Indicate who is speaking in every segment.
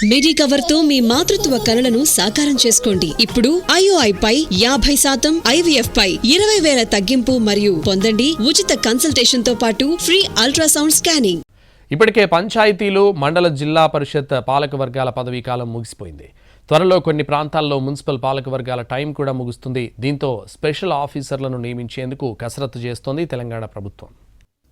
Speaker 1: Medicover తో మీ మాతృత్వ కలలను సాకారం చేసుకోండి. ఇప్పుడు IOI పై 50%, IVF పై 20,000 తగ్గింపు మరియు పొందండి ఉచిత కన్సల్టేషన్ తో పాటు ఫ్రీ అల్ట్రాసౌండ్ స్కానింగ్.
Speaker 2: ఇప్పటికే పంచాయతీలు, మండల, జిల్లా పరిషత్ పాలక వర్గాల పదవీ కాలం ముగిసిపోయింది. త్వరలో కొన్ని ప్రాంతాల్లో మున్సిపల్ పాలక వర్గాల టైం కూడా ముగుస్తుంది. దీంతో స్పెషల్ ఆఫీసర్లను నియమించేందుకు కసరత్తు చేస్తోంది తెలంగాణ ప్రభుత్వం.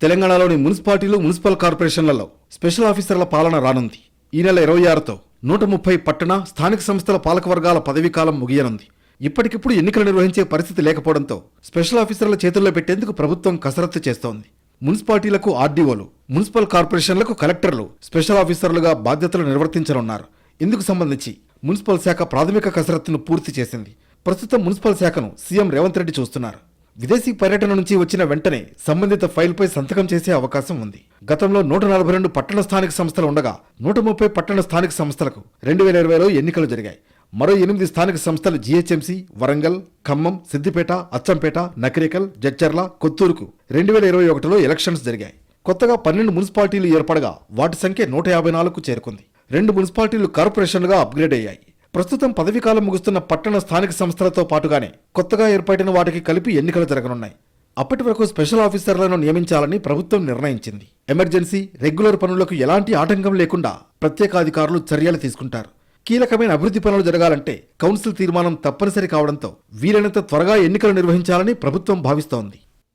Speaker 3: తెలంగాణలోని మున్సిపాలిటీలు, మున్సిపల్ కార్పొరేషన్లలో స్పెషల్ ఆఫీసర్ల పాలన రానుంది. ఈ నెల 26తో 130 పట్టణ, స్థానిక సంస్థల పాలకవర్గాల పదవీకాలం ముగియనుంది. ఇప్పటికిప్పుడు ఎన్నికలు నిర్వహించే పరిస్థితి లేకపోవడంతో స్పెషల్ ఆఫీసర్ల చేతుల్లో పెట్టేందుకు ప్రభుత్వం కసరత్తు చేస్తోంది. మున్సిపాలిటీలకు ఆర్డీఓలు, మున్సిపల్ కార్పొరేషన్లకు కలెక్టర్లు స్పెషల్ ఆఫీసర్లుగా బాధ్యతలు నిర్వర్తించనున్నారు. ఇందుకు సంబంధించి మున్సిపల్ శాఖ ప్రాథమిక కసరత్తును పూర్తి చేసింది. ప్రస్తుతం మున్సిపల్ శాఖను సీఎం రేవంత్ రెడ్డి చూస్తున్నారు. విదేశీ పర్యటన నుంచి వచ్చిన వెంటనే సంబంధిత ఫైల్పై సంతకం చేసే అవకాశం ఉంది. గతంలో 142 పట్టణ స్థానిక సంస్థలు ఉండగా 130 పట్టణ స్థానిక సంస్థలకు 2020లో ఎన్నికలు జరిగాయి. మరో 8 స్థానిక సంస్థలు GHMC, వరంగల్, ఖమ్మం, సిద్దిపేట, అచ్చంపేట, నకిరేకల్, జడ్చర్ల, కొత్తూరుకు 2021లో ఎలక్షన్స్ జరిగాయి. కొత్తగా 12 మున్సిపాలిటీలు ఏర్పడగా వాటి సంఖ్య 154కు చేరుకుంది. 2 మున్సిపాలిటీలు కార్పొరేషన్లుగా అప్గ్రేడ్ అయ్యాయి. ప్రస్తుతం పదవీకాలం ముగుస్తున్న పట్టణ స్థానిక సంస్థలతో పాటుగానే కొత్తగా ఏర్పడిన వాటికి కలిపి ఎన్నికలు జరగనున్నాయి. అప్పటి వరకు స్పెషల్ ఆఫీసర్లను నియమించాలని ప్రభుత్వం నిర్ణయించింది. ఎమర్జెన్సీ, రెగ్యులర్ పనులకు ఎలాంటి ఆటంకం లేకుండా ప్రత్యేకాధికారులు చర్యలు తీసుకుంటారు. కీలకమైన అభివృద్ధి పనులు జరగాలంటే కౌన్సిల్ తీర్మానం తప్పనిసరి కావడంతో వీలైనంత త్వరగా ఎన్నికలు నిర్వహించాలని ప్రభుత్వం భావిస్తోంది.